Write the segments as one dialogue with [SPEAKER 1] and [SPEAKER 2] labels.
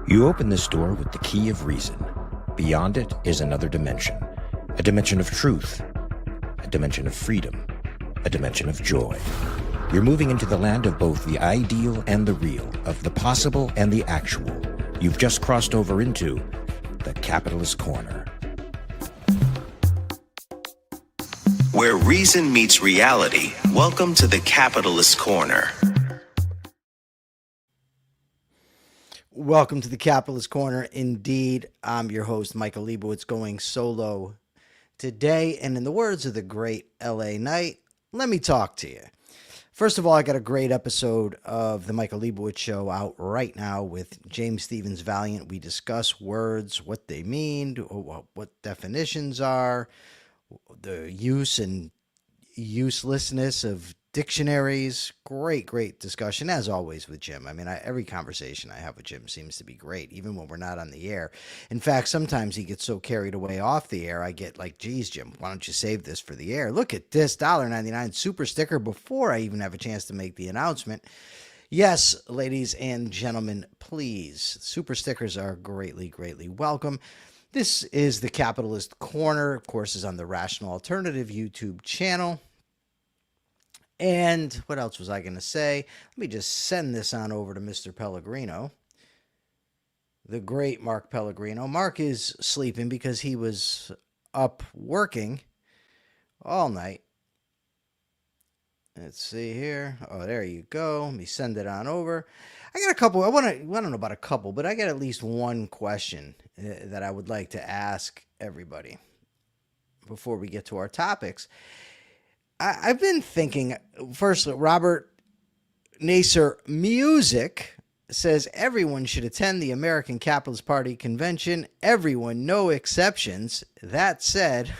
[SPEAKER 1] You open this door with the key of reason. Beyond it is another dimension. A dimension of truth. A dimension of freedom. A dimension of joy. You're moving into the land of both the ideal and the real, of the possible and the actual. You've just crossed over into the Capitalist Corner.
[SPEAKER 2] Where reason meets reality, welcome to the Capitalist Corner.
[SPEAKER 3] Welcome to the Capitalist Corner. Indeed, I'm your host, Michael Liebowitz, going solo today. And in the words of the great L.A. Knight, let me talk to you. First of all, I got a great episode of the Michael Liebowitz Show out right now with James Stevens Valiant. We discuss words, what they mean, what definitions are, the use and uselessness of dictionaries. Great discussion, as always, with Jim. I mean, every conversation I have with Jim seems to be great, even when we're not on the air. In fact, sometimes he gets so carried away off the air, I get like, geez, Jim, why don't you save this for the air? Look at this $1.99 super sticker before I even have a chance to make the announcement. Yes, ladies and gentlemen, please. Super stickers are greatly welcome. This is the Capitalist Corner, of course, is on the Rational Alternative YouTube channel. And what else was I going to say? Let me just send this on over to Mr. Pellegrino, the great Mark Pellegrino. Mark is sleeping because he was up working all night. Let's see here. Oh, there you go. Let me send it on over. I got a couple. I don't know about a couple, but I got at least one question that I would like to ask everybody before we get to our topics. I've been thinking, first, Robert Nasser Music says everyone should attend the American Capitalist Party convention. Everyone, no exceptions. That said,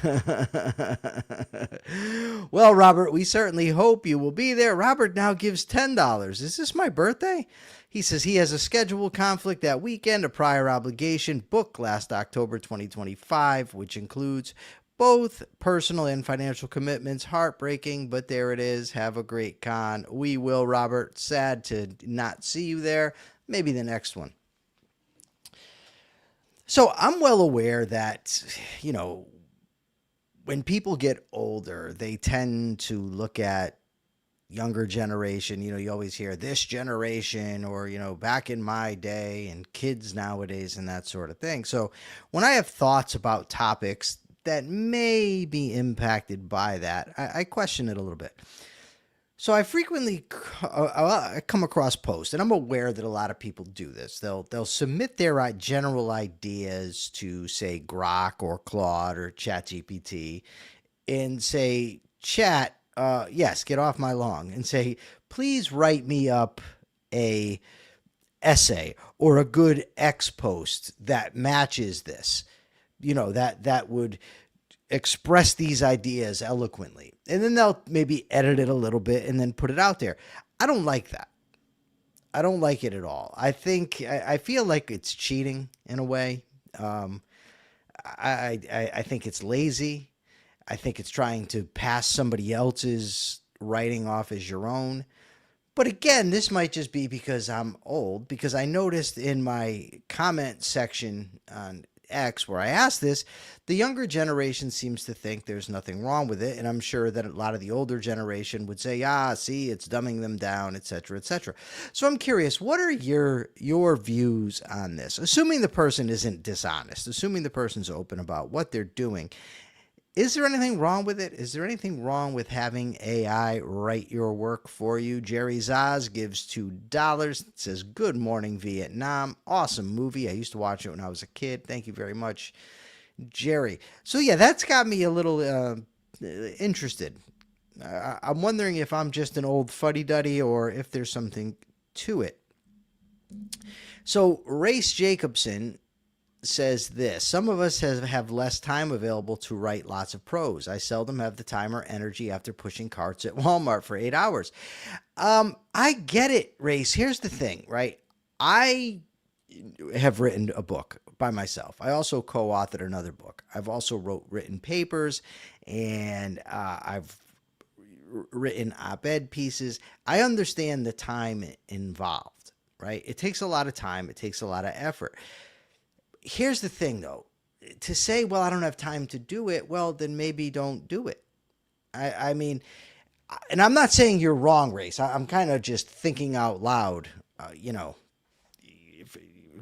[SPEAKER 3] well, Robert, we certainly hope you will be there. Robert now gives $10. Is this my birthday? He says he has a scheduled conflict that weekend, a prior obligation booked last October 2025, which includes both personal and financial commitments. Heartbreaking, but there it is. Have a great con. We will, Robert. Sad to not see you there. Maybe the next one. So I'm well aware that, when people get older, they tend to look at younger generation. You always hear this generation or, back in my day and kids nowadays and that sort of thing. So when I have thoughts about topics that may be impacted by that, I question it a little bit. So I frequently come across posts, and I'm aware that a lot of people do this. They'll submit their general ideas to, say, Grok or Claude or ChatGPT, and say, Chat, yes, get off my lawn, and say, please write me up a essay or a good X post that matches this. That would express these ideas eloquently. And then they'll maybe edit it a little bit and then put it out there. I don't like that. I don't like it at all. I feel like it's cheating in a way. I think it's lazy. I think it's trying to pass somebody else's writing off as your own. But again, this might just be because I'm old, because I noticed in my comment section on X, where I asked this, the younger generation seems to think there's nothing wrong with it, and I'm sure that a lot of the older generation would say, see, it's dumbing them down, etc., etc. So I'm curious, what are your views on this? Assuming the person isn't dishonest, assuming the person's open about what they're doing, is there anything wrong with it? Is there anything wrong with having AI write your work for you? Jerry Zaz gives $2. Says, good morning, Vietnam. Awesome movie. I used to watch it when I was a kid. Thank you very much, Jerry. So yeah, that's got me a little interested. I'm wondering if I'm just an old fuddy-duddy or if there's something to it. So Race Jacobson says this: some of us have less time available to write lots of prose. I seldom have the time or energy after pushing carts at Walmart for 8 hours. I get it, Race. Here's the thing, right? I have written a book by myself. I also co-authored another book. I've also written papers, and I've written op-ed pieces. I understand the time involved, right? It takes a lot of time. It takes a lot of effort. Here's the thing, though. To say, well, I don't have time to do it, well, then maybe don't do it. I mean, and I'm not saying you're wrong, Race. I'm kind of just thinking out loud,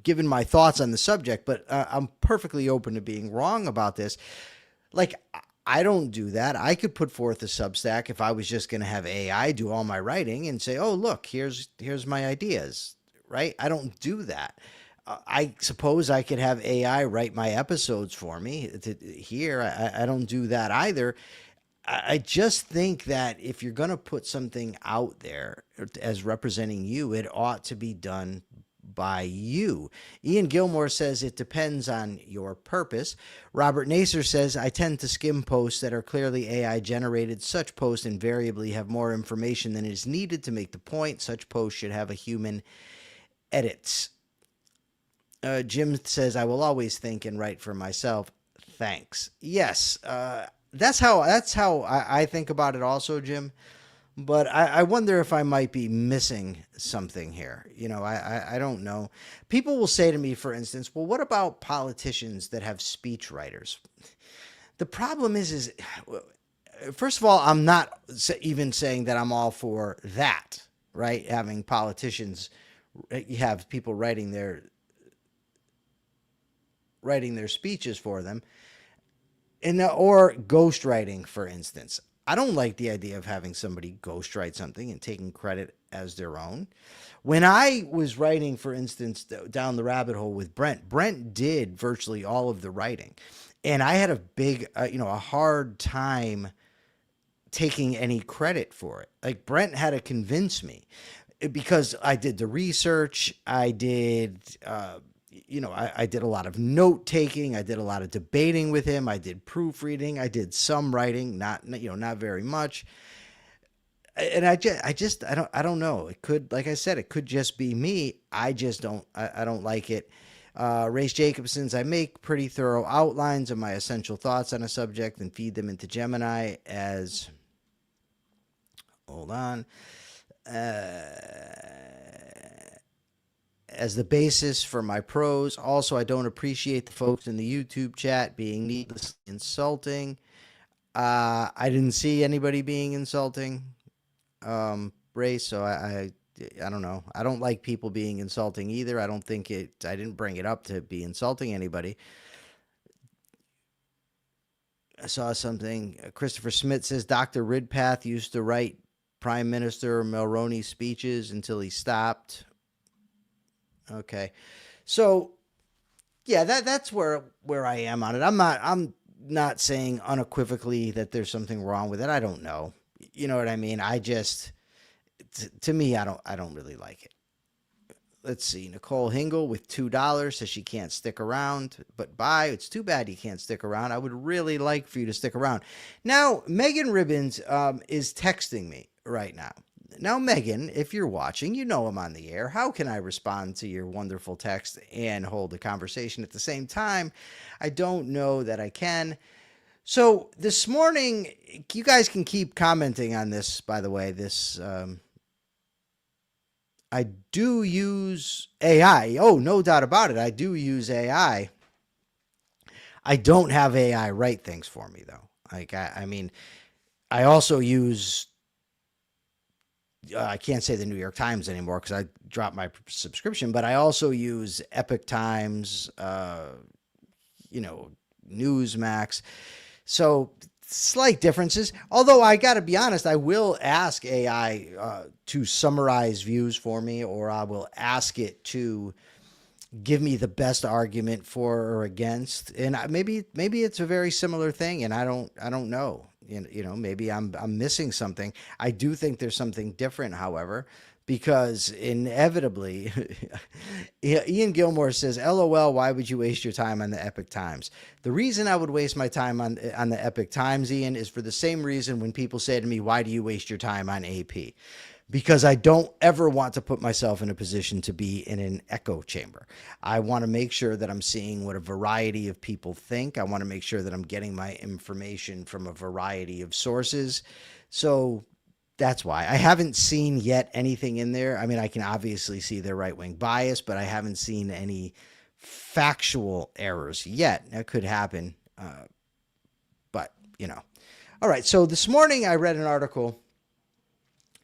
[SPEAKER 3] given my thoughts on the subject, but I'm perfectly open to being wrong about this. Like, I don't do that. I could put forth a Substack if I was just going to have AI do all my writing and say, oh, look, here's my ideas, right? I don't do that. I suppose I could have AI write my episodes for me here. I don't do that either. I just think that if you're going to put something out there as representing you, it ought to be done by you. Ian Gilmore says it depends on your purpose. Robert Naser says, I tend to skim posts that are clearly AI generated. Such posts invariably have more information than is needed to make the point. Such posts should have a human edit. Jim says, I will always think and write for myself. Thanks. Yes, that's how I think about it also, Jim. But I wonder if I might be missing something here. I don't know. People will say to me, for instance, well, what about politicians that have speech writers? The problem is first of all, I'm not even saying that I'm all for that, right? Having politicians, you have people writing their speeches for them, or ghostwriting, for instance. I don't like the idea of having somebody ghostwrite something and taking credit as their own. When I was writing, for instance, down the rabbit hole with Brent did virtually all of the writing, and I had a hard time taking any credit for it. Like, Brent had to convince me, because I did the research, I did I did a lot of note taking. I did a lot of debating with him. I did proofreading. I did some writing, not very much. And I don't know. It could, like I said, it could just be me. I don't like it. Race Jacobson's, I make pretty thorough outlines of my essential thoughts on a subject and feed them into Gemini as the basis for my prose. Also, I don't appreciate the folks in the YouTube chat being needlessly insulting. I didn't see anybody being insulting, Race, so I don't know. I don't like people being insulting either. I didn't bring it up to be insulting anybody. I saw something. Christopher Smith says Dr. Ridpath used to write Prime Minister Mulroney's speeches until he stopped. Okay. So yeah, that's where I am on it. I'm not saying unequivocally that there's something wrong with it. I don't know. You know what I mean? I just, to me, I don't really like it. Let's see. Nicole Hingle with $2 says she can't stick around, but bye. It's too bad you can't stick around. I would really like for you to stick around. Now, Megan Ribbons is texting me right now. Now, Megan, if you're watching, you know I'm on the air. How can I respond to your wonderful text and hold a conversation at the same time? I don't know that I can. So this morning, you guys can keep commenting on this, by the way. I do use AI. Oh, no doubt about it. I do use AI. I don't have AI write things for me, though. Like, I mean, I also use... I can't say the New York Times anymore because I dropped my subscription, but I also use Epoch Times, Newsmax. So slight differences. Although I got to be honest, I will ask AI to summarize views for me, or I will ask it to give me the best argument for or against. And maybe it's a very similar thing, and I don't know. Maybe I'm missing something. I do think there's something different, however, because inevitably, Ian Gilmore says, LOL, why would you waste your time on the Epoch Times? The reason I would waste my time on the Epoch Times, Ian, is for the same reason when people say to me, why do you waste your time on AP? Because I don't ever want to put myself in a position to be in an echo chamber. I want to make sure that I'm seeing what a variety of people think. I want to make sure that I'm getting my information from a variety of sources. So That's why I haven't seen yet anything in there. I mean, I can obviously see their right-wing bias, but I haven't seen any factual errors yet. That could happen, but All right, so this morning I read an article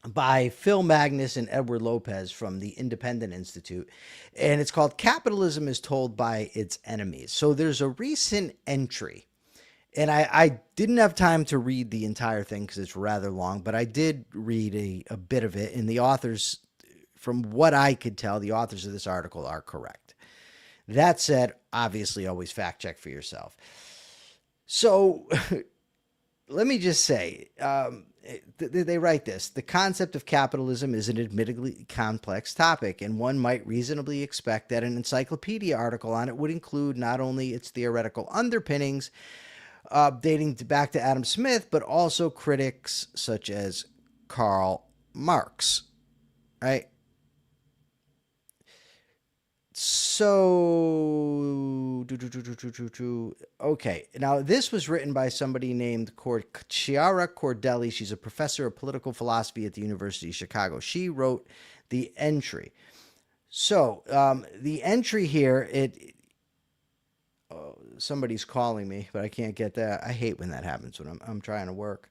[SPEAKER 3] by Phil Magnus and Edward Lopez from the Independent Institute, and it's called Capitalism is Told by Its Enemies. So there's a recent entry, and I didn't have time to read the entire thing because it's rather long, but I did read a bit of it, and the authors, from what I could tell, the authors of this article are correct. That said, obviously always fact check for yourself. So let me just say, they write this: the concept of capitalism is an admittedly complex topic, and one might reasonably expect that an encyclopedia article on it would include not only its theoretical underpinnings, dating back to Adam Smith, but also critics such as Karl Marx, right? So, okay. Now, this was written by somebody named Chiara Cordelli. She's a professor of political philosophy at the University of Chicago. She wrote the entry. So, the entry here, somebody's calling me, but I can't get that. I hate when that happens when I'm trying to work.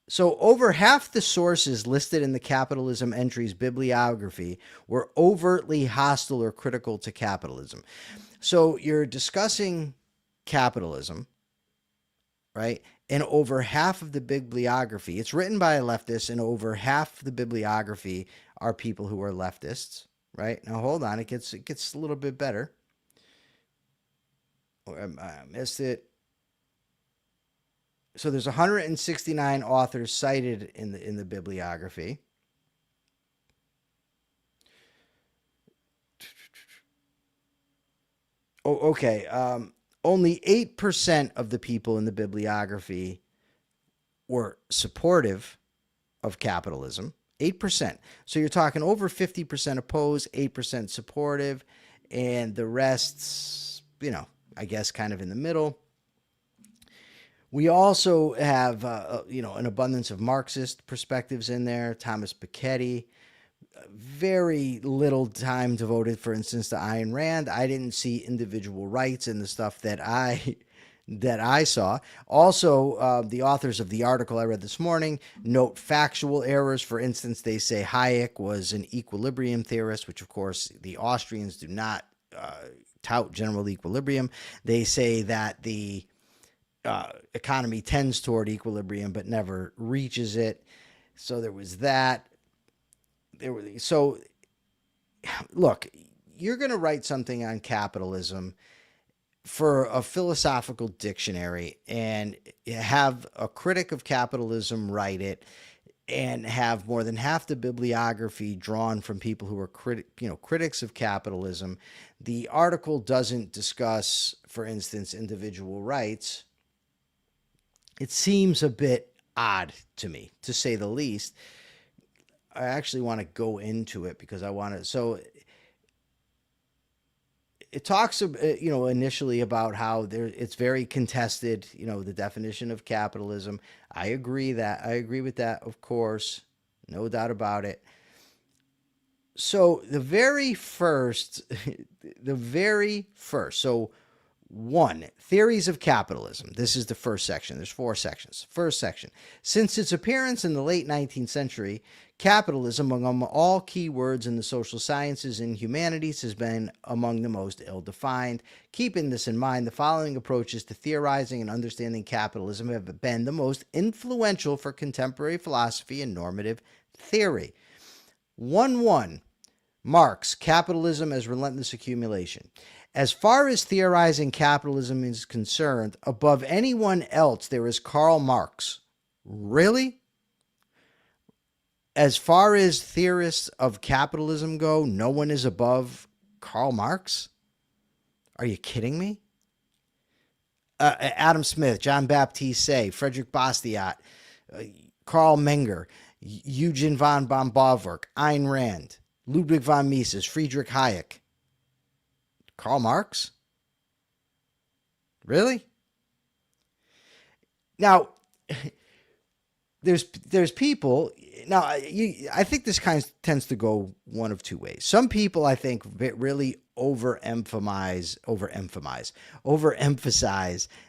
[SPEAKER 3] So over half the sources listed in the capitalism entry's bibliography were overtly hostile or critical to capitalism. So you're discussing capitalism, right? And over half of the bibliography, it's written by a leftist, and over half the bibliography are people who are leftists, right? Now hold on, it gets a little bit better. I missed it. So there's 169 authors cited in the bibliography. Oh, okay. Only 8% of the people in the bibliography were supportive of capitalism. 8%. So you're talking over 50% opposed, 8% supportive, and the rest's, I guess kind of in the middle. We also have, an abundance of Marxist perspectives in there. Thomas Piketty, very little time devoted, for instance, to Ayn Rand. I didn't see individual rights in the stuff that I saw. Also, the authors of the article I read this morning note factual errors. For instance, they say Hayek was an equilibrium theorist, which, of course, the Austrians do not tout general equilibrium. They say that the economy tends toward equilibrium but never reaches it. So there was that. So look, you're going to write something on capitalism for a philosophical dictionary and have a critic of capitalism write it, and have more than half the bibliography drawn from people who are critics of capitalism. The article doesn't discuss, for instance, individual rights. It seems a bit odd to me, to say the least. I actually want to go into it because I want to. So it talks, initially about how it's very contested, the definition of capitalism. I agree with that, of course, no doubt about it. So the very first, so 1, theories of capitalism. This is the first section. There's 4 sections. First section. Since its appearance in the late 19th century, capitalism, among all key words in the social sciences and humanities, has been among the most ill-defined. Keeping this in mind, the following approaches to theorizing and understanding capitalism have been the most influential for contemporary philosophy and normative theory. 1.1. Marx, Capitalism as Relentless Accumulation. As far as theorizing capitalism is concerned, above anyone else, there is Karl Marx. Really? As far as theorists of capitalism go, no one is above Karl Marx? Are you kidding me? Adam Smith, John Baptiste Say, Frederick Bastiat, Karl Menger, Eugen von Bombardwerk, Ayn Rand, Ludwig von Mises, Friedrich Hayek. Karl Marx? Really? Now, there's people now. I think this kind of tends to go one of two ways. Some people, I think, really overemphasize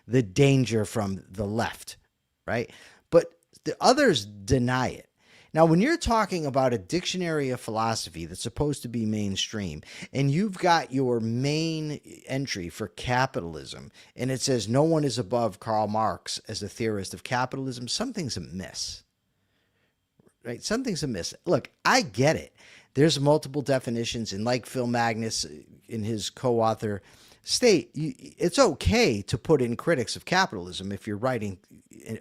[SPEAKER 3] the danger from the left, right? But the others deny it. Now, when you're talking about a dictionary of philosophy that's supposed to be mainstream, and you've got your main entry for capitalism, and it says no one is above Karl Marx as a theorist of capitalism, something's amiss, right? Something's amiss. Look, I get it. There's multiple definitions, and like Phil Magnus in his co-author state, it's okay to put in critics of capitalism if you're writing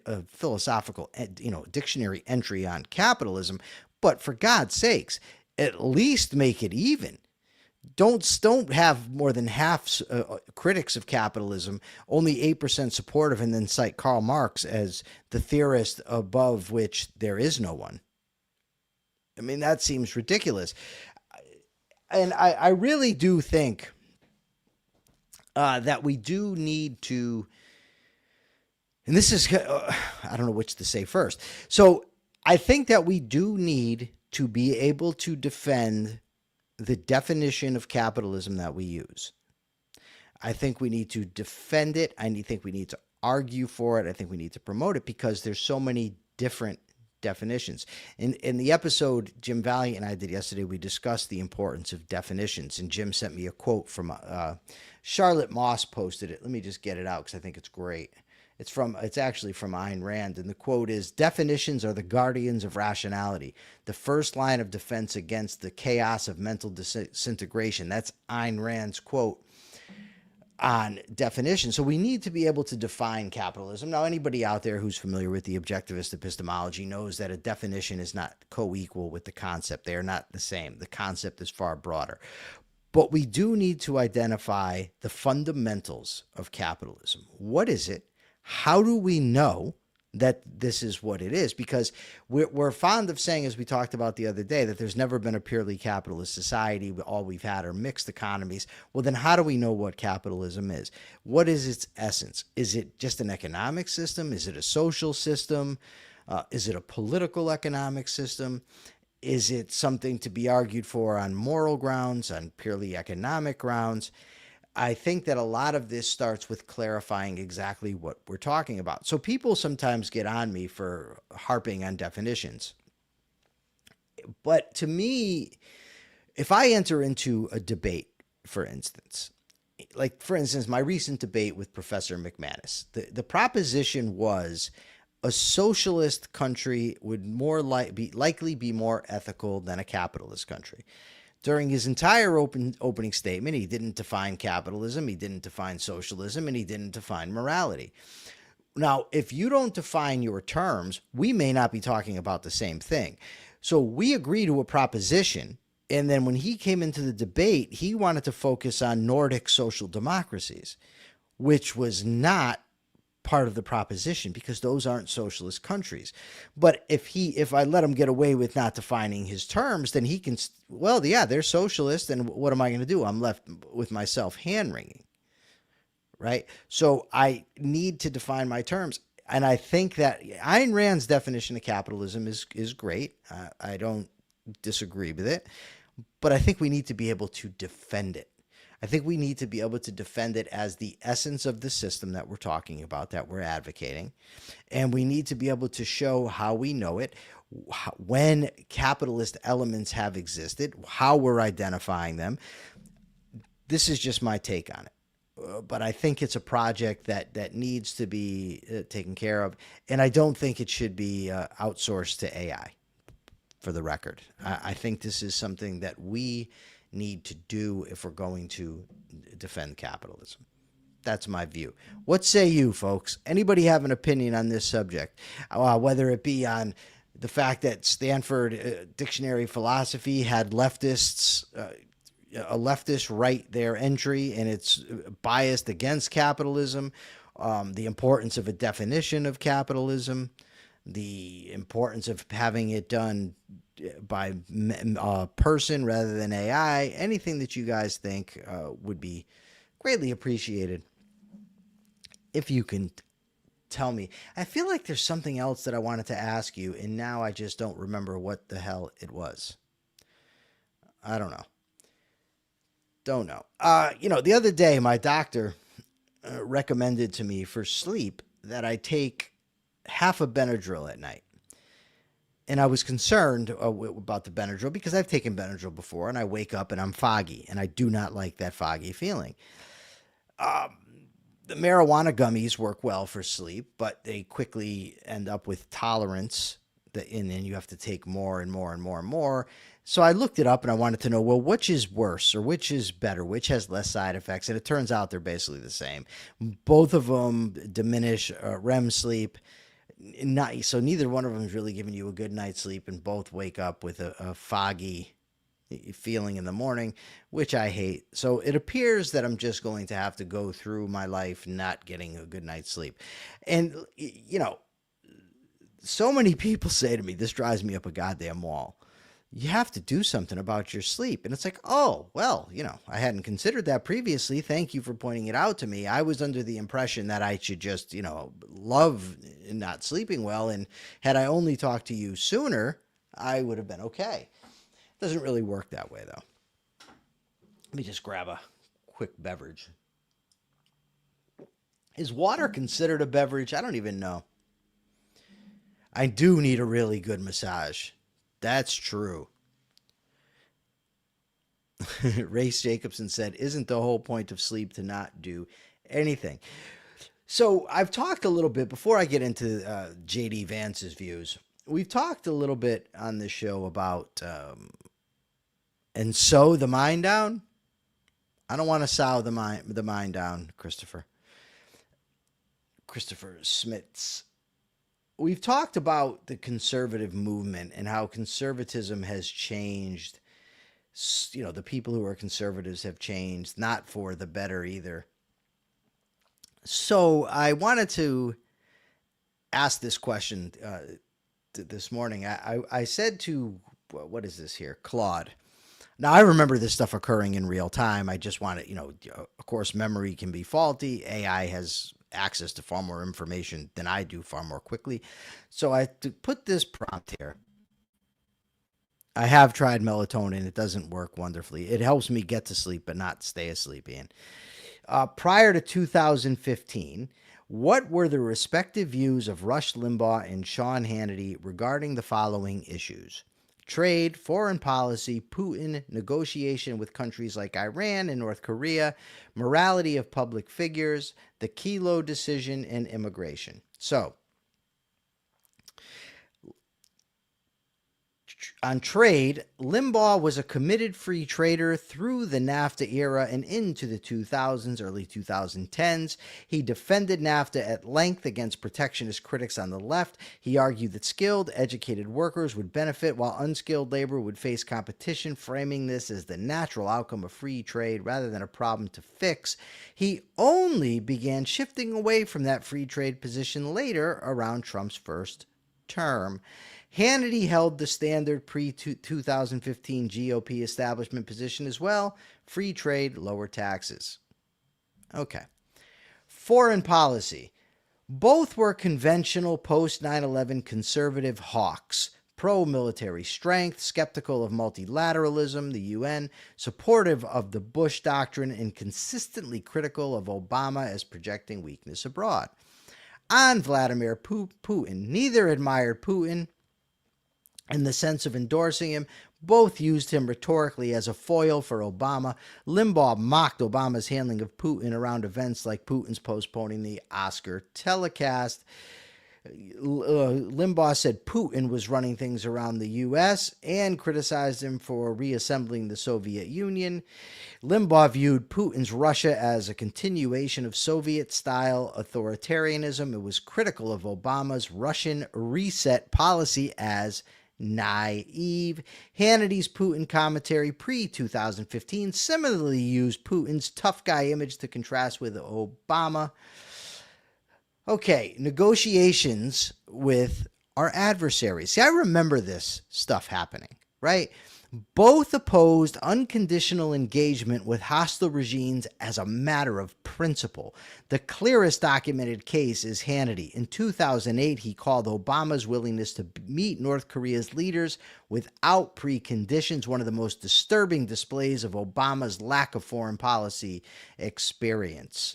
[SPEAKER 3] a philosophical, dictionary entry on capitalism. But for God's sakes, at least make it even. Don't have more than half critics of capitalism, only 8% supportive, and then cite Karl Marx as the theorist above which there is no one. I mean, that seems ridiculous. And I really do think that we do need to, and this is, I don't know which to say first. So I think that we do need to be able to defend the definition of capitalism that we use. I think we need to defend it. I think we need to argue for it. I think we need to promote it because there's so many different definitions. In the episode Jim Valiant and I did yesterday, we discussed the importance of definitions, and Jim sent me a quote from Charlotte Moss posted it. Let me just get it out because I think it's great. It's actually from Ayn Rand, and the quote is, "Definitions are the guardians of rationality, the first line of defense against the chaos of mental disintegration." That's Ayn Rand's quote on definition. So we need to be able to define capitalism. Now, anybody out there who's familiar with the objectivist epistemology knows that a definition is not co-equal with the concept. They are not the same. The concept is far broader. But we do need to identify the fundamentals of capitalism. What is it? How do we know that this is what it is? Because we're fond of saying, as we talked about the other day, that there's never been a purely capitalist society. All we've had are mixed economies. Well, then how do we know what capitalism is? What is its essence? Is it just an economic system? Is it a social system? Is it a political economic system? Is it something to be argued for on moral grounds, on purely economic grounds? I think that a lot of this starts with clarifying exactly what we're talking about. So people sometimes get on me for harping on definitions. But to me, if I enter into a debate, for instance, my recent debate with Professor McManus, the proposition was a socialist country would likely be more ethical than a capitalist country. During his entire opening statement, he didn't define capitalism, he didn't define socialism, and he didn't define morality. Now, if you don't define your terms, we may not be talking about the same thing. So we agree to a proposition, and then when he came into the debate, he wanted to focus on Nordic social democracies, which was not part of the proposition because those aren't socialist countries. But if I let him get away with not defining his terms, then he can, well, yeah, they're socialist, and what am I going to do? I'm left with myself hand-wringing, right? So I need to define my terms. And I think that Ayn Rand's definition of capitalism is great. I don't disagree with it, but I think we need to be able to defend it. I think we need to be able to defend it as the essence of the system that we're talking about, that we're advocating. And we need to be able to show how we know it, when capitalist elements have existed, how we're identifying them. This is just my take on it. But I think it's a project that needs to be taken care of. And I don't think it should be outsourced to AI, for the record. I think this is something that we need to do if we're going to defend capitalism. That's my view. What say you, folks? Anybody have an opinion on this subject? Whether it be on the fact that Stanford Dictionary of Philosophy had leftists, a leftist write their entry and it's biased against capitalism, the importance of a definition of capitalism, the importance of having it done by a person rather than AI, anything that you guys think would be greatly appreciated if you can tell me. I feel like there's something else that I wanted to ask you, and now I just don't remember what the hell it was. I don't know. Don't know. The other day, my doctor recommended to me for sleep that I take half a Benadryl at night. And I was concerned about the Benadryl because I've taken Benadryl before, and I wake up and I'm foggy, and I do not like that foggy feeling. The marijuana gummies work well for sleep, but they quickly end up with tolerance, and then you have to take more and more and more and more. So I looked it up, and I wanted to know, well, which is worse or which is better, which has less side effects, and it turns out they're basically the same. Both of them diminish REM sleep. So neither one of them is really giving you a good night's sleep, and both wake up with a foggy feeling in the morning, which I hate. So it appears that I'm just going to have to go through my life not getting a good night's sleep. And, so many people say to me, this drives me up a goddamn wall, you have to do something about your sleep. And it's like, oh, well, I hadn't considered that previously. Thank you for pointing it out to me. I was under the impression that I should just, love not sleeping well. And had I only talked to you sooner, I would have been okay. Doesn't really work that way, though. Let me just grab a quick beverage. Is water considered a beverage? I don't even know. I do need a really good massage. That's true. Race Jacobson said, isn't the whole point of sleep to not do anything? So I've talked a little bit, before I get into J.D. Vance's views, we've talked a little bit on this show about, and sow the mind down. I don't want to sow the mind down, Christopher Smits. We've talked about the conservative movement and how conservatism has changed. The people who are conservatives have changed, not for the better either. So I wanted to ask this question this morning. I said to, what is this here? Claude. Now, I remember this stuff occurring in real time. I just wanted, of course, memory can be faulty. AI has access to far more information than I do, far more quickly. So I put this prompt here. I have tried melatonin. It doesn't work wonderfully. It helps me get to sleep, but not stay asleep, Ian. Prior to 2015, what were the respective views of Rush Limbaugh and Sean Hannity regarding the following issues? Trade, foreign policy, Putin, negotiation with countries like Iran and North Korea, morality of public figures, the Kelo decision, and immigration. So, on trade, Limbaugh was a committed free trader through the NAFTA era and into the 2000s, early 2010s. He defended NAFTA at length against protectionist critics on the left. He argued that skilled, educated workers would benefit while unskilled labor would face competition, framing this as the natural outcome of free trade rather than a problem to fix. He only began shifting away from that free trade position later, around Trump's first term. Hannity held the standard pre-2015 GOP establishment position as well. Free trade, lower taxes. Okay. Foreign policy. Both were conventional post-9/11 conservative hawks, pro-military strength, skeptical of multilateralism, the UN, supportive of the Bush doctrine, and consistently critical of Obama as projecting weakness abroad. On Vladimir Putin, neither admired Putin in the sense of endorsing him. Both used him rhetorically as a foil for Obama. Limbaugh mocked Obama's handling of Putin around events like Putin's postponing the Oscar telecast. Limbaugh said Putin was running things around the U.S. and criticized him for reassembling the Soviet Union. Limbaugh viewed Putin's Russia as a continuation of Soviet-style authoritarianism. It was critical of Obama's Russian reset policy as naive. Hannity's Putin commentary pre-2015 similarly used Putin's tough guy image to contrast with Obama. Okay, negotiations with our adversaries. See, I remember this stuff happening, right? Both opposed unconditional engagement with hostile regimes as a matter of principle. The clearest documented case is Hannity. In 2008, he called Obama's willingness to meet North Korea's leaders without preconditions one of the most disturbing displays of Obama's lack of foreign policy experience.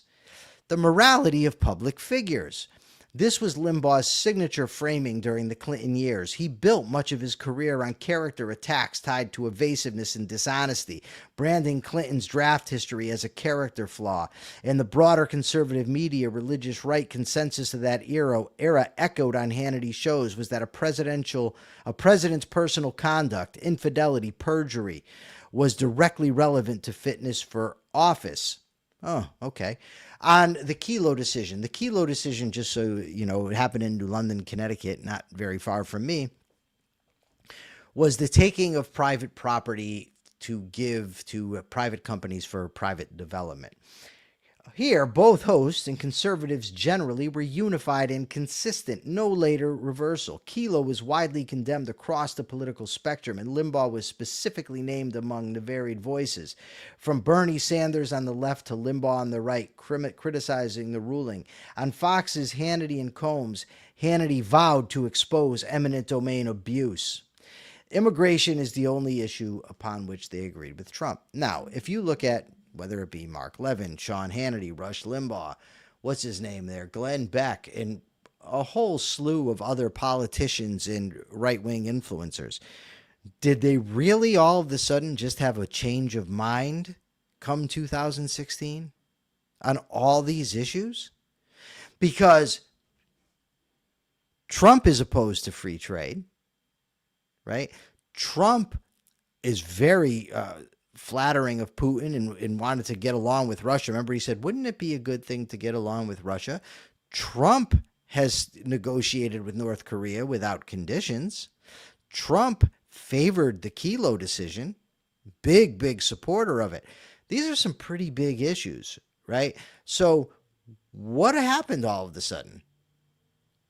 [SPEAKER 3] The morality of public figures. This was Limbaugh's signature framing during the Clinton years. He built much of his career on character attacks tied to evasiveness and dishonesty, branding Clinton's draft history as a character flaw. In the broader conservative media, religious right consensus of that era echoed on Hannity's shows was that a president's personal conduct, infidelity, perjury, was directly relevant to fitness for office. Oh, okay. On the Kelo decision. The Kelo decision, just so you know, it happened in New London, Connecticut, not very far from me, was the taking of private property to give to private companies for private development. Here, both hosts and conservatives generally were unified and consistent, no later reversal. Kelo was widely condemned across the political spectrum, and Limbaugh was specifically named among the varied voices. From Bernie Sanders on the left to Limbaugh on the right, criticizing the ruling. On Fox's Hannity and Combs, Hannity vowed to expose eminent domain abuse. Immigration is the only issue upon which they agreed with Trump. Now, if you look at whether it be Mark Levin, Sean Hannity, Rush Limbaugh, what's his name there, Glenn Beck, and a whole slew of other politicians and right-wing influencers, did they really all of a sudden just have a change of mind come 2016 on all these issues? Because Trump is opposed to free trade, right? Trump is very flattering of Putin and wanted to get along with Russia. Remember, he said, wouldn't it be a good thing to get along with Russia? Trump has negotiated with North Korea without conditions. Trump favored the Kelo decision. Big supporter of it. These are some pretty big issues, right? So what happened all of a sudden?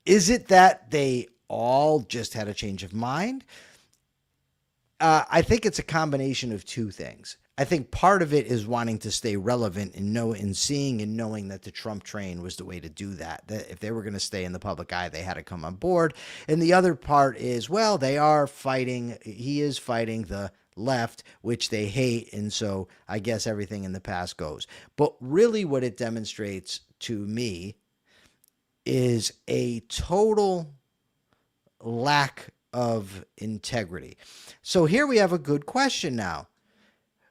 [SPEAKER 3] Is it that they all just had a change of mind? I think it's a combination of two things. I think part of it is wanting to stay relevant and seeing and knowing that the Trump train was the way to do that. That if they were going to stay in the public eye, they had to come on board. And the other part is, well, he is fighting the left, which they hate. And so I guess everything in the past goes. But really what it demonstrates to me is a total lack of integrity. So here we have a good question now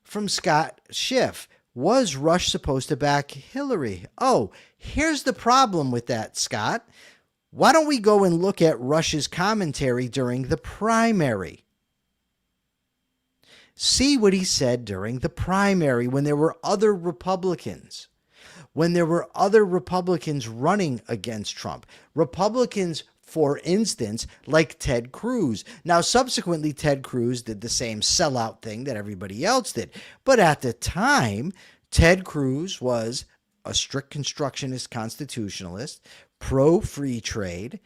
[SPEAKER 3] from Scott Schiff. Was Rush supposed to back Hillary? Oh, here's the problem with that, Scott. Why don't we go and look at Rush's commentary during the primary? See what he said during the primary when there were other Republicans. When there were other Republicans running against Trump. Republicans, for instance, like Ted Cruz. Now, subsequently, Ted Cruz did the same sellout thing that everybody else did. But at the time, Ted Cruz was a strict constructionist constitutionalist, pro-free trade,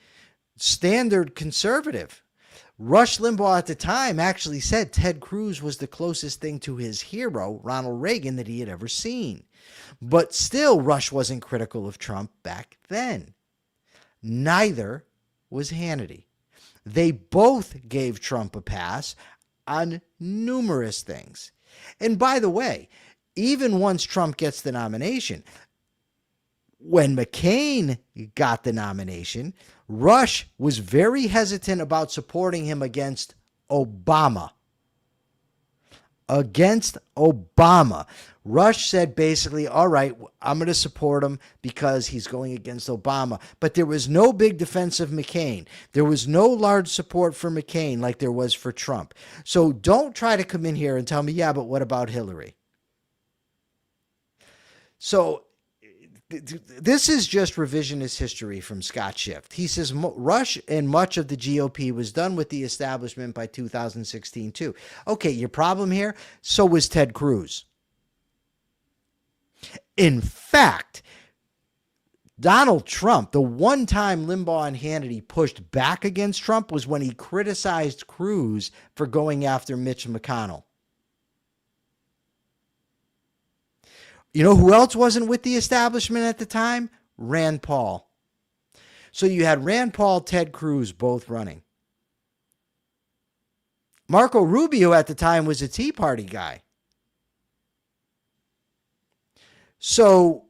[SPEAKER 3] standard conservative. Rush Limbaugh at the time actually said Ted Cruz was the closest thing to his hero, Ronald Reagan, that he had ever seen. But still, Rush wasn't critical of Trump back then. Neither was Hannity. They both gave Trump a pass on numerous things. And by the way, even once Trump gets the nomination, when McCain got the nomination, Rush was very hesitant about supporting him against Obama. Rush said basically, all right, I'm going to support him because he's going against Obama. But there was no big defense of McCain. There was no large support for McCain like there was for Trump. So don't try to come in here and tell me, yeah, but what about Hillary? So this is just revisionist history from Scott Schiff. He says Rush and much of the GOP was done with the establishment by 2016 too. Okay, your problem here? So was Ted Cruz. In fact, Donald Trump, the one time Limbaugh and Hannity pushed back against Trump was when he criticized Cruz for going after Mitch McConnell. You know who else wasn't with the establishment at the time? Rand Paul. So you had Rand Paul, Ted Cruz both running. Marco Rubio at the time was a Tea Party guy. So,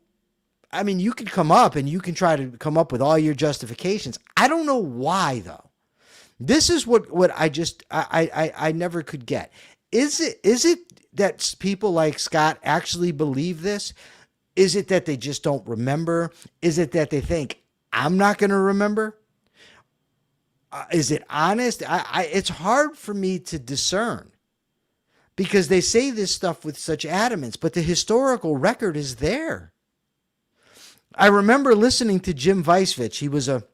[SPEAKER 3] I mean, you can come up and you can try to come up with all your justifications. I don't know why, though. This is what I never could get. Is it that people like Scott actually believe this? Is it that they just don't remember? Is it that they think, I'm not going to remember? Is it honest? It's hard for me to discern because they say this stuff with such adamance, but the historical record is there. I remember listening to Jim Weisvich. He was a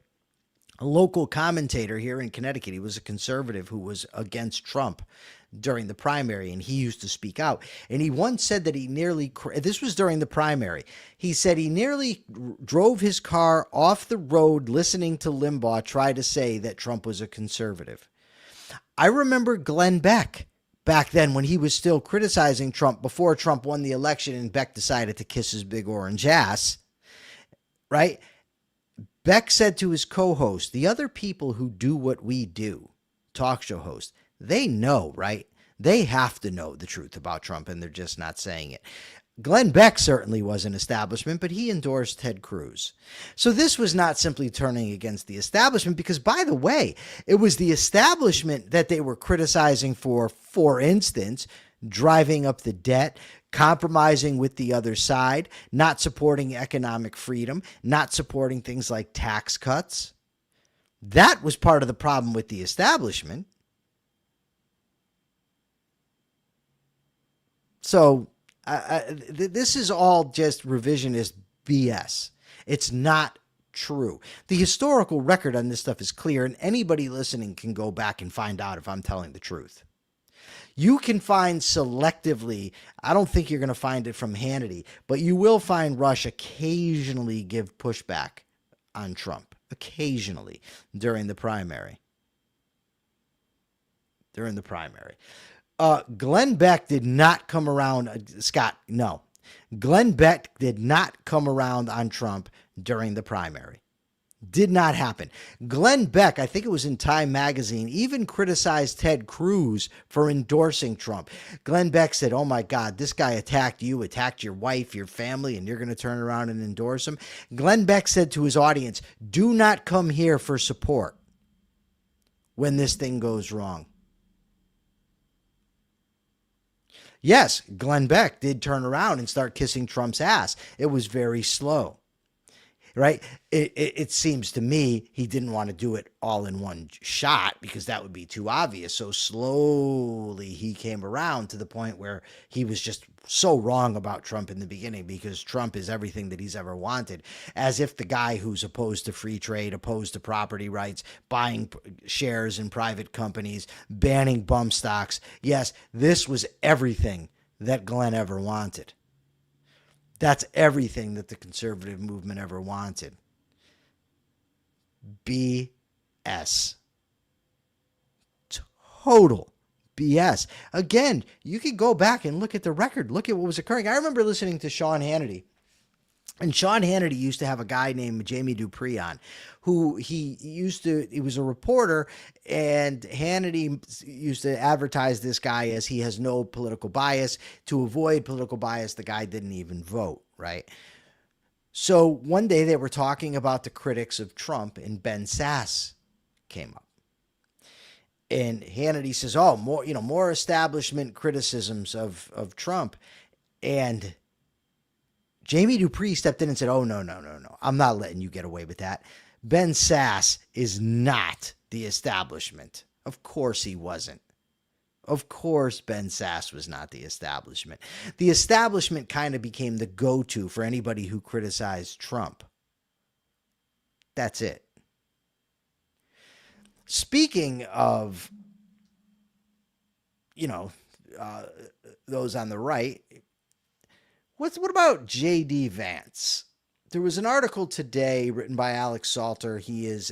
[SPEAKER 3] local commentator here in Connecticut. He was a conservative who was against Trump during the primary, and he used to speak out. And he once said that he nearly, this was during the primary, he said he nearly drove his car off the road listening to Limbaugh try to say that Trump was a conservative. I remember Glenn Beck back then when he was still criticizing Trump before Trump won the election and Beck decided to kiss his big orange ass, right? Beck said to his co-host, the other people who do what we do, talk show host, they know, right? They have to know the truth about Trump and they're just not saying it. Glenn Beck certainly was an establishment, but he endorsed Ted Cruz. So this was not simply turning against the establishment because, by the way, it was the establishment that they were criticizing for instance, driving up the debt, compromising with the other side, not supporting economic freedom, not supporting things like tax cuts. That was part of the problem with the establishment. So this is all just revisionist BS. It's not true. The historical record on this stuff is clear, and anybody listening can go back and find out if I'm telling the truth. You can find selectively, I don't think you're going to find it from Hannity, but you will find Rush occasionally give pushback on Trump, occasionally during the primary. Glenn Beck did not come around, Scott, no. Glenn Beck did not come around on Trump during the primary. Did not happen. Glenn Beck, I think it was in Time magazine, even criticized Ted Cruz for endorsing Trump. Glenn Beck said, oh my God, this guy attacked you, attacked your wife, your family, and you're going to turn around and endorse him. Glenn Beck said to his audience, do not come here for support when this thing goes wrong. Yes, Glenn Beck did turn around and start kissing Trump's ass. It was very slow, right? It seems to me he didn't want to do it all in one shot because that would be too obvious. So slowly he came around to the point where he was just so wrong about Trump in the beginning because Trump is everything that he's ever wanted, as if the guy who's opposed to free trade, opposed to property rights, buying shares in private companies, banning bump stocks. Yes, this was everything that Glenn ever wanted. That's everything that the conservative movement ever wanted. BS. Total BS. Again, you could go back and look at the record. Look at what was occurring. I remember listening to Sean Hannity. And Sean Hannity used to have a guy named Jamie Dupree on, who he was a reporter, and Hannity used to advertise this guy as he has no political bias. To avoid political bias, the guy didn't even vote, right? So one day they were talking about the critics of Trump, and Ben Sasse came up. And Hannity says, oh, more establishment criticisms of Trump. And Jamie Dupree stepped in and said, oh, no. I'm not letting you get away with that. Ben Sasse is not the establishment. Of course he wasn't. Of course Ben Sasse was not the establishment. The establishment kind of became the go-to for anybody who criticized Trump. That's it. Speaking of, those on the right, what about J.D. Vance? there was an article today written by Alex Salter. He is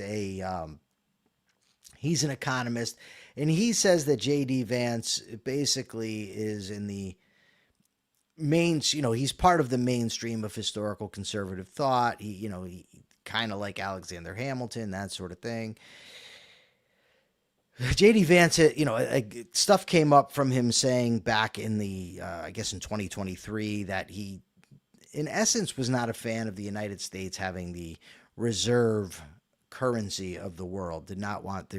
[SPEAKER 3] he's an economist, and he says that J.D. Vance basically is in the he's part of the mainstream of historical conservative thought. He kind of like Alexander Hamilton, that sort of thing. J.D. Vance, stuff came up from him saying back in I guess in 2023, that he, in essence, was not a fan of the United States having the reserve currency of the world, did not want the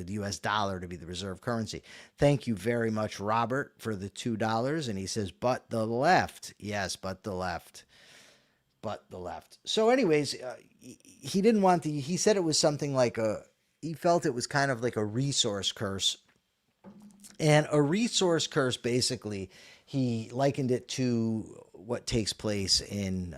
[SPEAKER 3] U.S. dollar to be the reserve currency. Thank you very much, Robert, for the $2. And he says, but the left. Yes, but the left. But the left. So anyways, he didn't want he said it was something like he felt it was kind of like a resource curse. And a resource curse, basically, he likened it to what takes place in,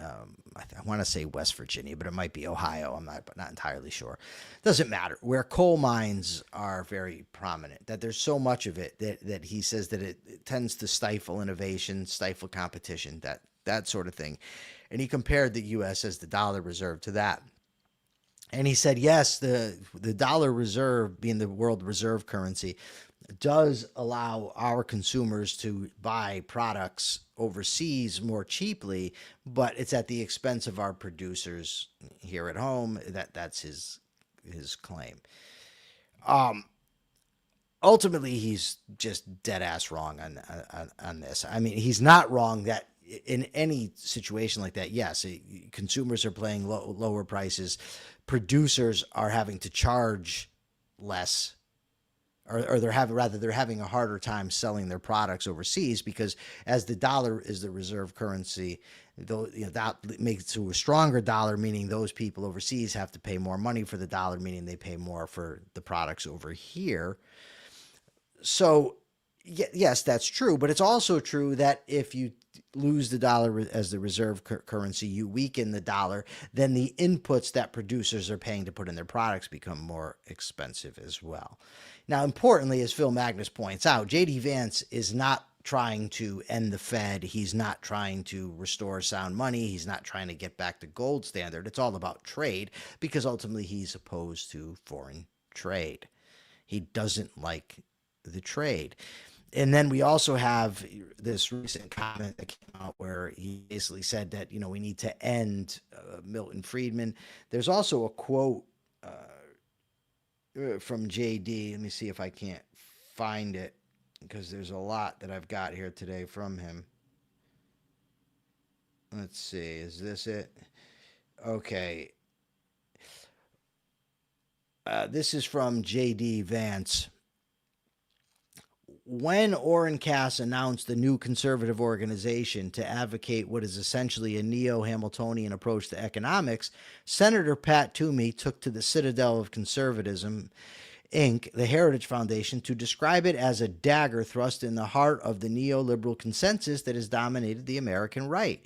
[SPEAKER 3] I want to say West Virginia, but it might be Ohio. I'm not entirely sure. Doesn't matter. Where coal mines are very prominent, that there's so much of it that he says that it tends to stifle innovation, stifle competition, that sort of thing. And he compared the U.S. as the dollar reserve to that. And he said, yes, the dollar reserve, being the world reserve currency, does allow our consumers to buy products overseas more cheaply, but it's at the expense of our producers here at home. That's his claim. Ultimately, he's just dead ass wrong on this. I mean, he's not wrong that in any situation like that, yes, consumers are paying lower prices, producers are having to charge less, or they're having a harder time selling their products overseas, because as the dollar is the reserve currency, that makes it to a stronger dollar, meaning those people overseas have to pay more money for the dollar, meaning they pay more for the products over here. So yes, that's true, but it's also true that if you lose the dollar as the reserve currency, you weaken the dollar, then the inputs that producers are paying to put in their products become more expensive as well. Now, importantly, as Phil Magnus points out, J.D. Vance is not trying to end the Fed. He's not trying to restore sound money. He's not trying to get back to gold standard. It's all about trade, because ultimately he's opposed to foreign trade. He doesn't like the trade. And then we also have this recent comment that came out where he basically said that, we need to end Milton Friedman. There's also a quote from JD. Let me see if I can't find it, because there's a lot that I've got here today from him. Let's see. Is this it? Okay. This is from JD Vance. When Orrin Cass announced the new conservative organization to advocate what is essentially a neo-Hamiltonian approach to economics, Senator Pat Toomey took to the Citadel of Conservatism, Inc., the Heritage Foundation, to describe it as a dagger thrust in the heart of the neoliberal consensus that has dominated the American right.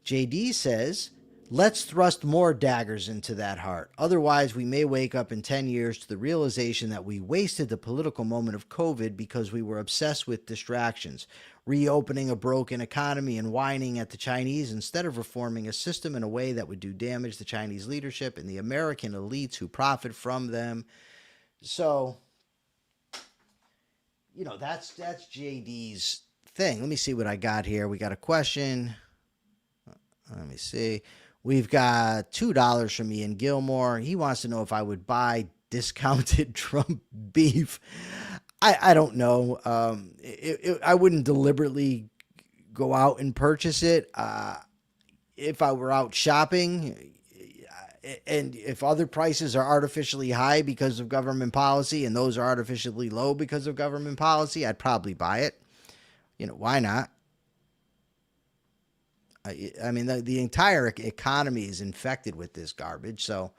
[SPEAKER 3] JD says, let's thrust more daggers into that heart. Otherwise, we may wake up in 10 years to the realization that we wasted the political moment of COVID because we were obsessed with distractions, reopening a broken economy and whining at the Chinese instead of reforming a system in a way that would do damage to Chinese leadership and the American elites who profit from them. So, that's JD's thing. Let me see what I got here. We got a question. Let me see. We've got $2 from Ian Gilmore. He wants to know if I would buy discounted Trump beef. I don't know. I wouldn't deliberately go out and purchase it. If I were out shopping, and if other prices are artificially high because of government policy and those are artificially low because of government policy, I'd probably buy it. Why not? I mean, the entire economy is infected with this garbage, so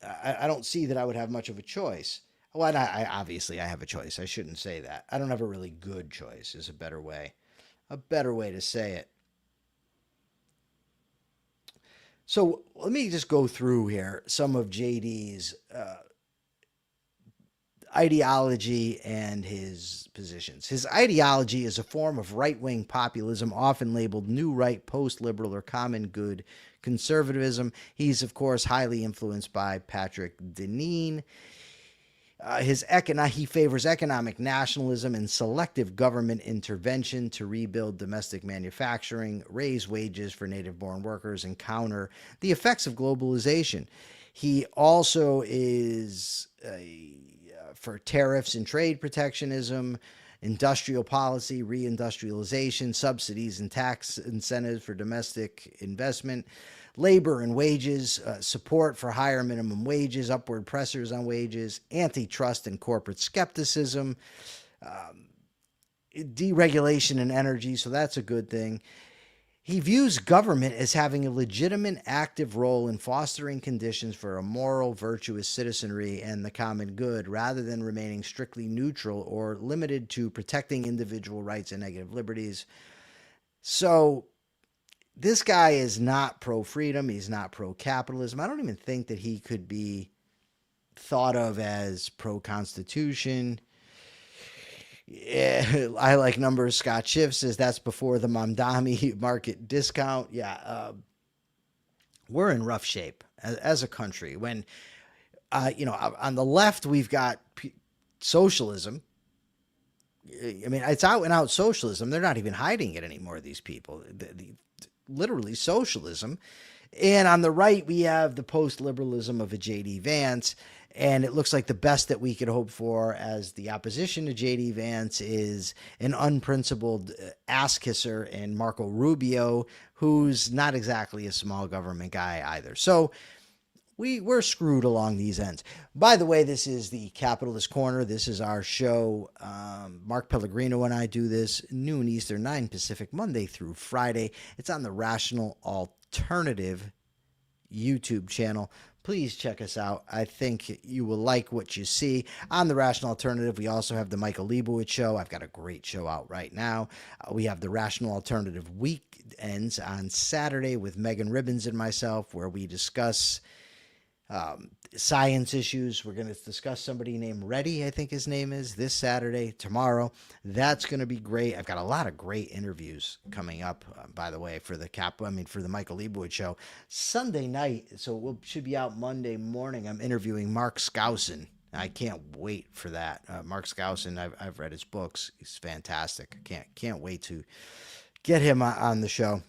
[SPEAKER 3] I don't see that I would have much of a choice. Well, obviously I have a choice. I shouldn't say that. I don't have a really good choice is a better way to say it. So let me just go through here some of JD's ideology and his positions. His ideology is a form of right-wing populism, often labeled New Right, Post-Liberal, or Common Good Conservatism. He's, of course, highly influenced by Patrick Deneen. He favors economic nationalism and selective government intervention to rebuild domestic manufacturing, raise wages for native-born workers, and counter the effects of globalization. He also is for tariffs and trade protectionism, industrial policy, reindustrialization, subsidies and tax incentives for domestic investment, labor and wages, support for higher minimum wages, upward pressures on wages, antitrust and corporate skepticism, deregulation and energy, so that's a good thing. He views government as having a legitimate active role in fostering conditions for a moral, virtuous citizenry and the common good, rather than remaining strictly neutral or limited to protecting individual rights and negative liberties. So this guy is not pro-freedom. He's not pro-capitalism. I don't even think that he could be thought of as pro-constitution. Yeah, I like numbers. Scott Schiff says that's before the Mamdani market discount. Yeah, we're in rough shape as a country. When, on the left, we've got socialism. I mean, it's out and out socialism. They're not even hiding it anymore, these people. Literally socialism. And on the right, we have the post-liberalism of a J.D. Vance. And it looks like the best that we could hope for as the opposition to J.D. Vance is an unprincipled ass kisser in Marco Rubio, who's not exactly a small government guy either. So we're screwed along these ends. By the way, this is the Capitalist Corner. This is our show. Mark Pellegrino and I do this noon Eastern, 9 Pacific, Monday through Friday. It's on the Rational Alternative YouTube channel. Please check us out. I think you will like what you see. On the Rational Alternative, we also have the Michael Liebowitz Show. I've got a great show out right now. We have the Rational Alternative Weekends on Saturday with Megan Ribbons and myself, where we discuss science issues. We're going to discuss somebody named Reddy, I think his name is, this Saturday, tomorrow. That's going to be great. I've got a lot of great interviews coming up, by the way, for the Michael Liebowitz Show. Sunday night, so we should be out Monday morning. I'm interviewing Mark Skousen. I can't wait for that. Mark Skousen, I've read his books. He's fantastic. Can't wait to get him on the show.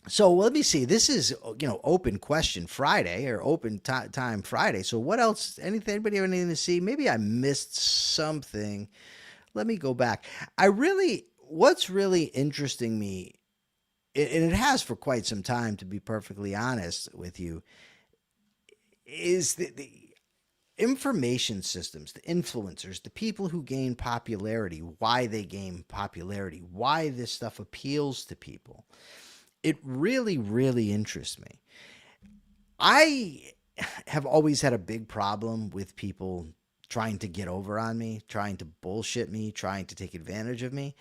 [SPEAKER 3] So let me see. This is, open question Friday or open time Friday. So what else? Anybody have anything to see? Maybe I missed something. Let me go back. What's really interesting me, and it has for quite some time, to be perfectly honest with you, is the information systems, the influencers, the people who gain popularity, why they gain popularity, why this stuff appeals to people. It really, really interests me. I have always had a big problem with people trying to get over on me, trying to bullshit me, trying to take advantage of me.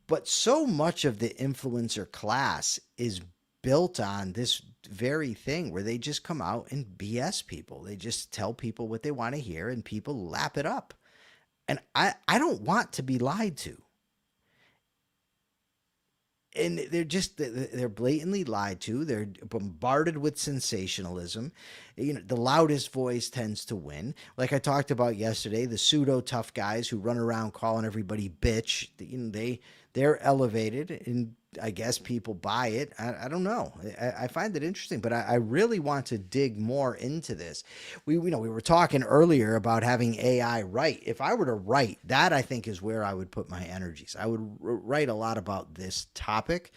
[SPEAKER 3] But so much of the influencer class is built on this very thing where they just come out and BS people. They just tell people what they want to hear and people lap it up. And I don't want to be lied to. And they're blatantly lied to. They're bombarded with sensationalism. The loudest voice tends to win. Like I talked about yesterday, the pseudo tough guys who run around calling everybody bitch, they're elevated, and I guess people buy it. I don't know. I find it interesting, but I really want to dig more into this. We were talking earlier about having AI write. If I were to write, that I think is where I would put my energies. I would write a lot about this topic.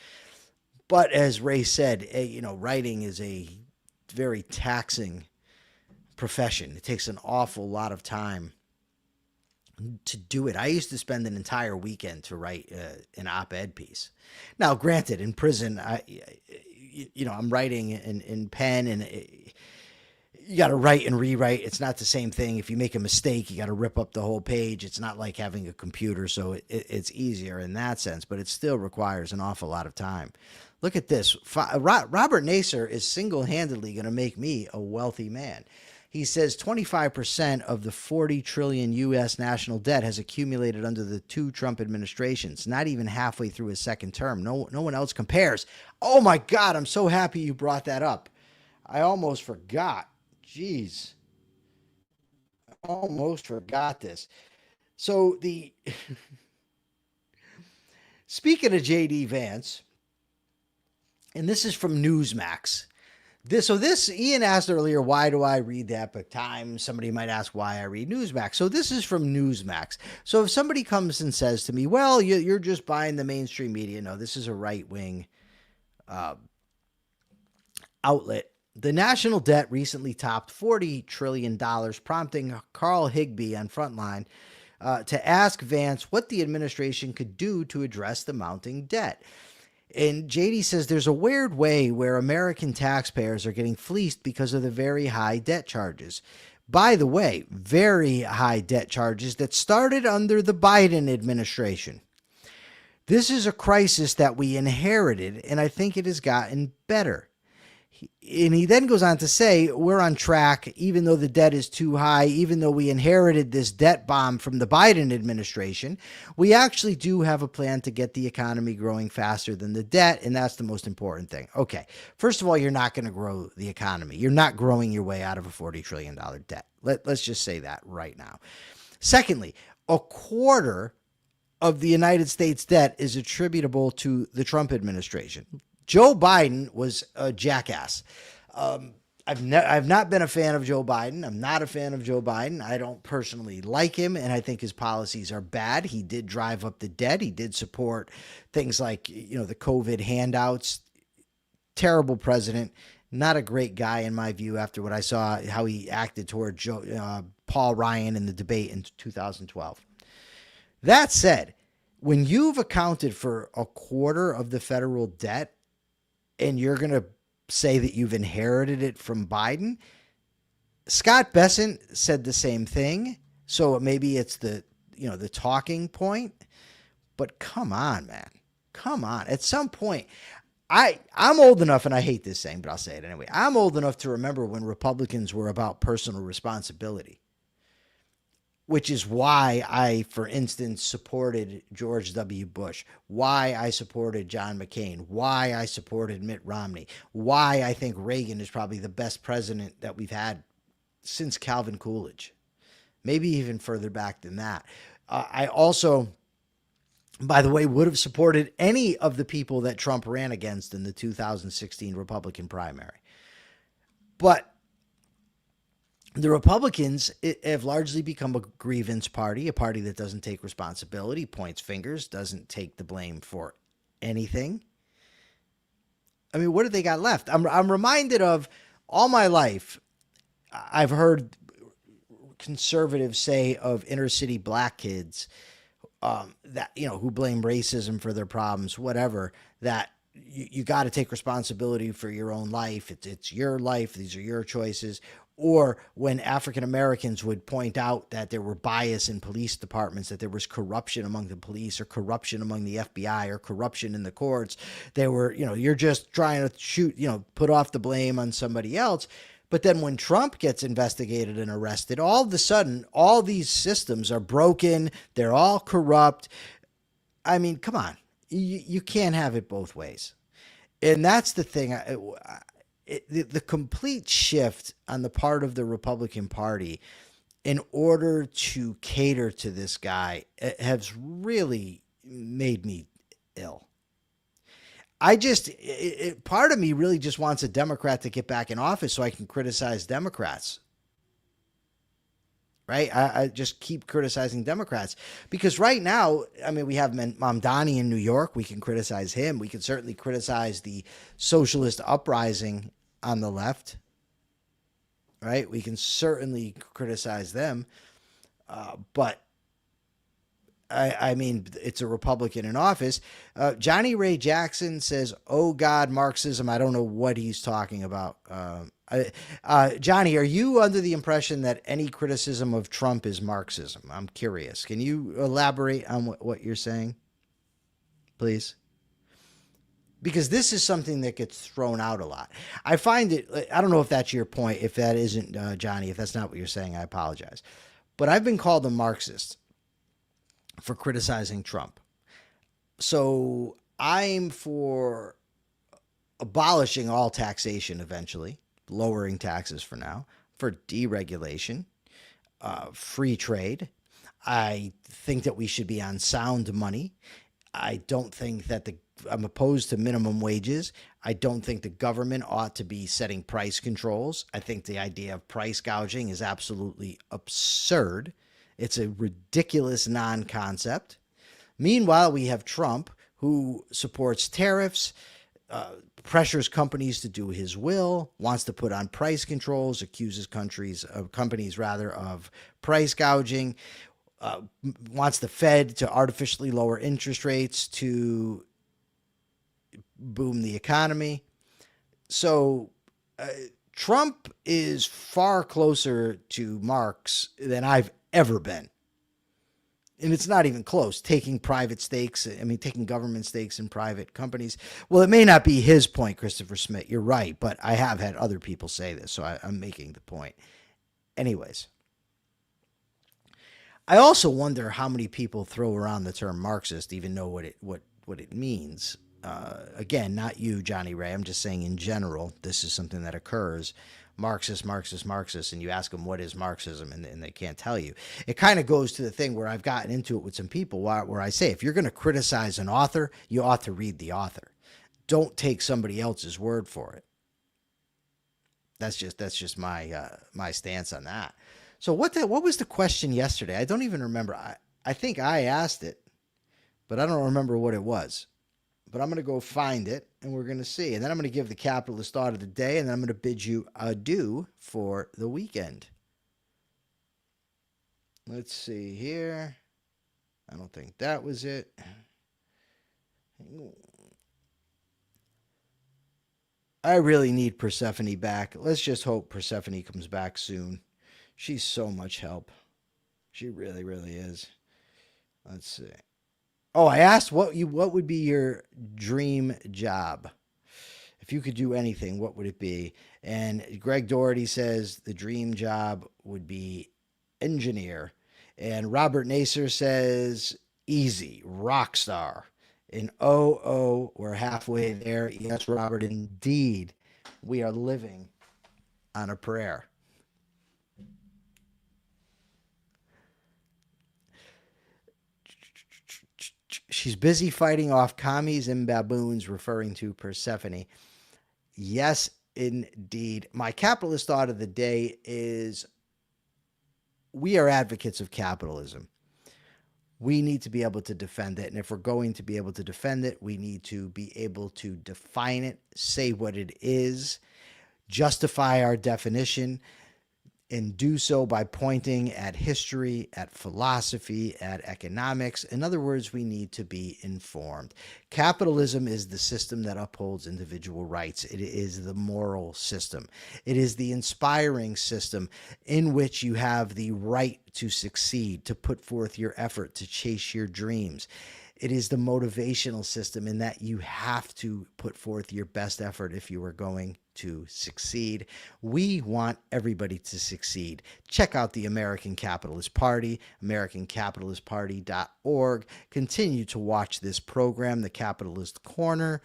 [SPEAKER 3] But as Ray said, writing is a very taxing profession. It takes an awful lot of time to do it. I used to spend an entire weekend to write an op-ed piece. Now, granted, in prison, I'm writing in pen, and you got to write and rewrite. It's not the same thing. If you make a mistake, you got to rip up the whole page. It's not like having a computer, so it's easier in that sense, but it still requires an awful lot of time. Look at this. Robert Nasser is single-handedly going to make me a wealthy man. He says 25% of the 40 trillion U.S. national debt has accumulated under the 2 Trump administrations, not even halfway through his second term. No one else compares. Oh my God, I'm so happy you brought that up. I almost forgot. Jeez. I almost forgot this. So speaking of J.D. Vance, and this is from Newsmax. Ian asked earlier, why do I read the Epoch Times? Somebody might ask why I read Newsmax. So this is from Newsmax. So if somebody comes and says to me, well, you're just buying the mainstream media. No, this is a right-wing outlet. The national debt recently topped $40 trillion, prompting Carl Higbee on Frontline to ask Vance what the administration could do to address the mounting debt. And JD says there's a weird way where American taxpayers are getting fleeced because of the very high debt charges. By the way, very high debt charges that started under the Biden administration. This is a crisis that we inherited, and I think it has gotten better. And he then goes on to say, we're on track, even though the debt is too high, even though we inherited this debt bomb from the Biden administration, we actually do have a plan to get the economy growing faster than the debt, and that's the most important thing. Okay, first of all, you're not going to grow the economy. You're not growing your way out of a $40 trillion debt. Let's just say that right now. Secondly, a quarter of the United States debt is attributable to the Trump administration. Joe Biden was a jackass. I've not been a fan of Joe Biden. I'm not a fan of Joe Biden. I don't personally like him, and I think his policies are bad. He did drive up the debt. He did support things like, the COVID handouts. Terrible president. Not a great guy in my view after what I saw, how he acted toward Paul Ryan in the debate in 2012. That said, when you've accounted for a quarter of the federal debt, and you're going to say that you've inherited it from Biden. Scott Bessent said the same thing. So maybe it's the talking point, but come on, man. Come on. At some point, I'm old enough, and I hate this saying, but I'll say it anyway. I'm old enough to remember when Republicans were about personal responsibility, which is why I, for instance, supported George W. Bush, why I supported John McCain, why I supported Mitt Romney, why I think Reagan is probably the best president that we've had since Calvin Coolidge, maybe even further back than that. I also, by the way, would have supported any of the people that Trump ran against in the 2016 Republican primary. But the Republicans have largely become a grievance party, a party that doesn't take responsibility, points fingers, doesn't take the blame for anything. I mean, what have they got left? I'm reminded of all my life, I've heard conservatives say of inner city black kids that, who blame racism for their problems, whatever, that you got to take responsibility for your own life. It's your life. These are your choices. Or when African Americans would point out that there were bias in police departments, that there was corruption among the police or corruption among the FBI or corruption in the courts, they were, you're just trying to put off the blame on somebody else. But then when Trump gets investigated and arrested, all of a sudden, all these systems are broken. They're all corrupt. I mean, come on. You can't have it both ways. And that's the thing. The complete shift on the part of the Republican Party in order to cater to this guy has really made me ill. Part of me really just wants a Democrat to get back in office so I can criticize Democrats. Right? I just keep criticizing Democrats because right now, I mean, we have Mamdani in New York. We can criticize him. We can certainly criticize the socialist uprising on the left, right? We can certainly criticize them, but I mean, it's a Republican in office. Johnny Ray Jackson says, "Oh God, Marxism." I don't know what he's talking about. Johnny, are you under the impression that any criticism of Trump is Marxism? I'm curious. Can you elaborate on what you're saying, please? because this is something that gets thrown out a lot. I find it, I don't know if that's your point. If that isn't, Johnny, if that's not what you're saying, I apologize. But I've been called a Marxist for criticizing Trump. So I'm for abolishing all taxation eventually, lowering taxes for now, for deregulation, free trade. I think that we should be on sound money. I don't think that I'm opposed to minimum wages. I don't think the government ought to be setting price controls. I think the idea of price gouging is absolutely absurd. It's a ridiculous non-concept. Meanwhile, we have Trump, who supports tariffs, pressures companies to do his will, wants to put on price controls, accuses companies of price gouging, wants the Fed to artificially lower interest rates to boom the economy. So Trump is far closer to Marx than I've ever been. And it's not even close, taking government stakes in private companies. Well, it may not be his point, Christopher Smith. You're right, but I have had other people say this, so I'm making the point. Anyways, I also wonder how many people throw around the term Marxist even know what it means. Again, not you, Johnny Ray. I'm just saying in general, this is something that occurs. Marxist, and you ask them what is Marxism, and they can't tell you. It kind of goes to the thing where I've gotten into it with some people where I say, if you're going to criticize an author, you ought to read the author. Don't take somebody else's word for it. That's just my stance on that. So what was the question yesterday? I don't even remember. I think I asked it, but I don't remember what it was. But I'm going to go find it, and we're going to see. And then I'm going to give the capitalist thought of the day, and then I'm going to bid you adieu for the weekend. Let's see here. I don't think that was it. I really need Persephone back. Let's just hope Persephone comes back soon. She's so much help. She really, really is. Let's see. Oh, I asked what would be your dream job? If you could do anything, what would it be? And Greg Doherty says the dream job would be engineer. And Robert Naser says easy, rock star. And we're halfway there. Yes, Robert, indeed. We are living on a prayer. She's busy fighting off commies and baboons, referring to Persephone. Yes, indeed. My capitalist thought of the day is we are advocates of capitalism. We need to be able to defend it. And if we're going to be able to defend it, we need to be able to define it, say what it is, justify our definition, and do so by pointing at history, at philosophy, at economics. In other words, we need to be informed. Capitalism is the system that upholds individual rights. It is the moral system. It is the inspiring system in which you have the right to succeed, to put forth your effort, to chase your dreams. It is the motivational system in that you have to put forth your best effort if you are going to succeed. We want everybody to succeed. Check out the American Capitalist Party, americancapitalistparty.org. Continue to watch this program, The Capitalist Corner.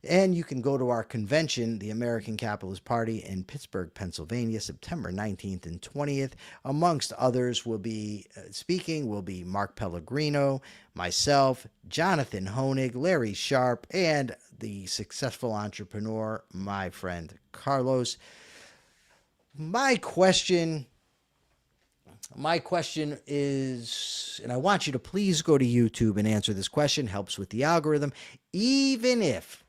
[SPEAKER 3] And you can go to our convention, the American Capitalist Party in Pittsburgh, Pennsylvania, September 19th and 20th. Amongst others will be speaking will be Mark Pellegrino, myself, Jonathan Honig, Larry Sharp, and the successful entrepreneur, my friend Carlos. My question is, and I want you to please go to YouTube and answer this question, helps with the algorithm, even if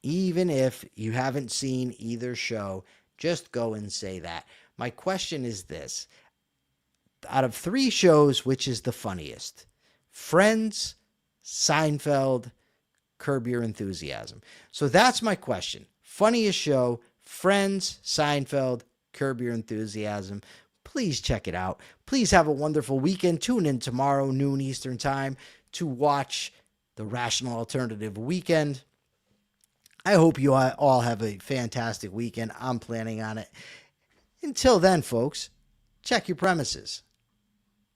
[SPEAKER 3] you haven't seen either show, just go and say that. My question is this: out of 3 shows, which is the funniest? Friends, Seinfeld, Curb Your Enthusiasm. So that's my question. Funniest show, Friends, Seinfeld, Curb Your Enthusiasm. Please check it out. Please have a wonderful weekend. Tune in tomorrow, noon Eastern time, to watch the Rational Alternative Weekend. I hope you all have a fantastic weekend. I'm planning on it. Until then, folks, check your premises.